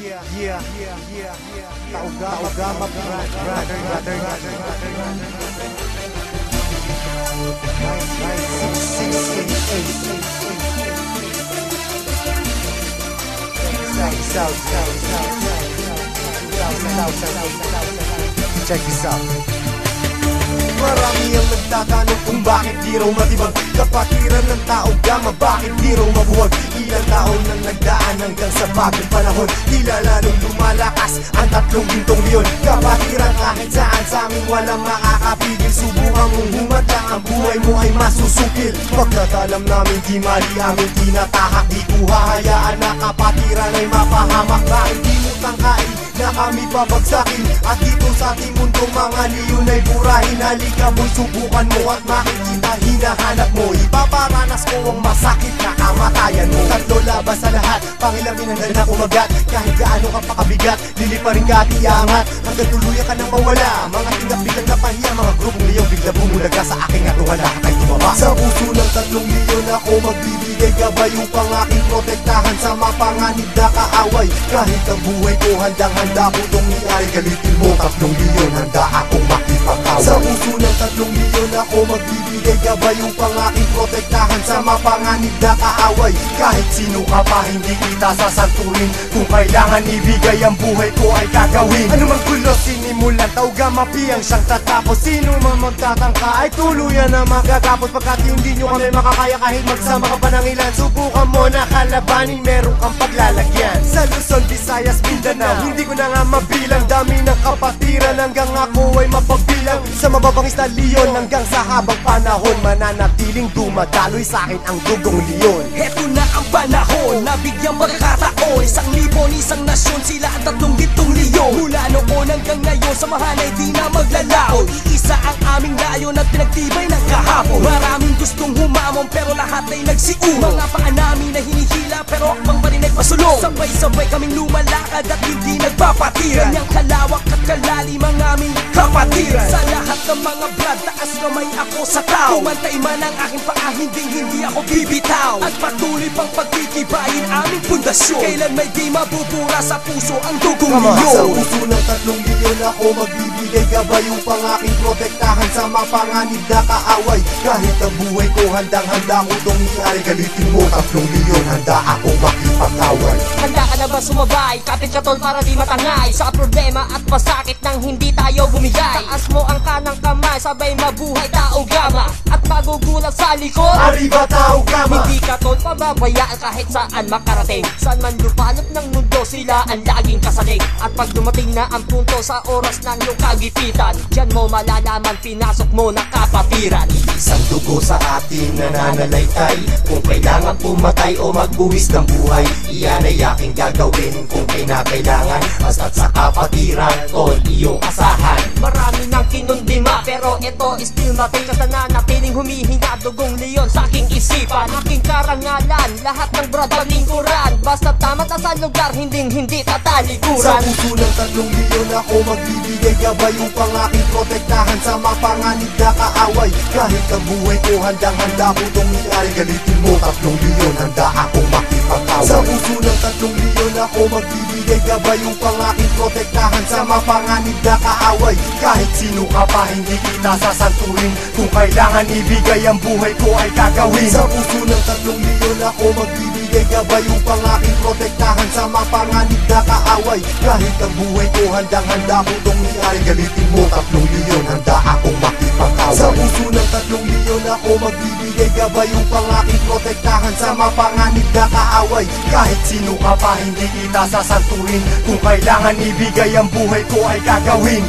Taugama Check this out. Marami ang nagtatanong kung bakit di raw matibag kapatiran ng tao gama, bakit di raw mabuwag. Ilang taon nang nagdaan hanggang sa bagong panahon, tila lalong lumalakas ang 3 gintong leon. Kapatiran kahit saan sa amin walang makakapigil. Subukan mong humadlang, ang buhay mo ay masusukil. Pagkatalam namin di mali amin tinatahak, di ko hahayaan na kapatiran ay mapahamak. Bakit di mo tangkain na kami babagsakin? At dito sa ating mundo mga leon ay burahin. Halika mo'y subukan mo at makikita hinahanap mo. Ipaparanas ko ang masakit na kamatayan mo. 3 laban sa lahat, pangilamin hanggang na kumagat. Kahit gaano ka pakabigat, liliparin ka at iangat hanggang tuluyan ka nang mawala. Mga tingap biglang napahiya, mga grupong leon bigla bumulaga sa aking atuhan. Nakakay tumaba sa puso ng 3 leon ako magbibigay gabay upang aking protektahan sa mapanganib na kaaway. Kahit ang buhay ko handang-handa ko itong iay. Galitin mo 3 leon, handa akong makipag-away. Sa puso ng 3 leon ako magbibigay gabay upang aking protektahan sa mapanganib na kaaway. Kahit sino ka pa hindi kita sasanturin, kung kailangan ibigay ang buhay ko ay gagawin. Ano mang gulo sinimulan, taugama piyang siyang tatapos. Sino man magtatangka ay tuluyan na magagapos. Pagkat hindi nyo kami makakaya kahit magsama ka pa ng ilan. Subukan mo na kalabanin, meron kang paglalagyan. Sa Luzon, Visayas, Mindanao, hindi ko na nga mabilang. Dami ng kapatiran hanggang ako ay mapabilang. Sa mababangis na leon hanggang sa habang panahon, mananatiling dumadaloy sa akin ang dugong leon. Heto na ang panahon, nabigyang magkataon. 1,000 nasyon, sila ang 3 gintong leon. Mula noon hanggang ngayon, samahan ay di na maglalaon. Iisa ang aming layon at pinagtibay ng kahapon. Maraming gustong humamon pero lahat ay nagsiuno. Mga paa namin na hinihila pero akbang pa rin ay pasulong. Sabay-sabay kaming lumalakad at hindi nagpapatiran. Ganyang kalawak at kalalim ang aming kapatiran. Sa lahat ng mga brad, taas kamay ako sa tao. Kumantay man ang aking paa, hindi ako bibitaw. At patuloy pang pagtitibayin aming pundasyon. Kailan may di mabubura sa puso ang dugong leon. Sa puso ng 3 leon ako magbibigay gabay upang aking protektahan sa mapanganib na kaaway. Kahit ang buhay ko handang-handa ko itong iari. Galitin mo 3 leon, handa akong makipag-away. Handa ka na ba sumabay? Kapit ka tol para di matangay sa problema at masakit nang hindi tayo bumigay. Taas mo ang kanang kamay, sabay mabuhay taugama. At magugulat sa likod, Arriba taugama. hindi ka tol pababayaan kahit saan makarating. Saan man lupalop ng mundo, sila ang laging kasalig. At pag dumating na ang punto sa oras ng iyong kagipitan, diyan mo malalaman pinasok mo na kapatiran. Isang dugo sa atin nananalaytay. Kung kailangan pumatay o magbuwis ng buhay, iyan ay aking gagawin kung kinakailangan. Basta't sa kapatiran, tol, iyong asahan. Marami nang kinundima pero ito still nothing. Kasi nanatiling humihinga dugong leon sa aking isipan. Aking karangalan, lahat ng brad palingkuran. Basta tama na sa lugar, hindi tatalikuran. Sa puso ng 3 leon ako magbibigay gabay upang aking protektahan sa mapanganib na kaaway. Kahit ang buhay ko handang-handa ko itong iari. Galitin mo 3 leon, handa akong makipag-away. Sa puso ng 3 leon ako magbibigay gabay upang aking protektahan sa mapanganib na kaaway. Kahit sino ka pa hindi kita sasanturin, kung kailangan ibigay ang buhay ko ay gagawin. Sa puso ng 3 leon ako magbibigay gabay upang aking protektahan sa mapanganib na kaaway. Kahit ang buhay ko handang-handa ko itong iari. Galitin mo 3 leon, handa akong makipag-away. Sa puso ng 3 leon ako magbibigay gabay upang aking protektahan sa mapanganib na kaaway. Kahit sino ka pa hindi kita sasanturin, kung kailangan ibigay ang buhay ko ay gagawin.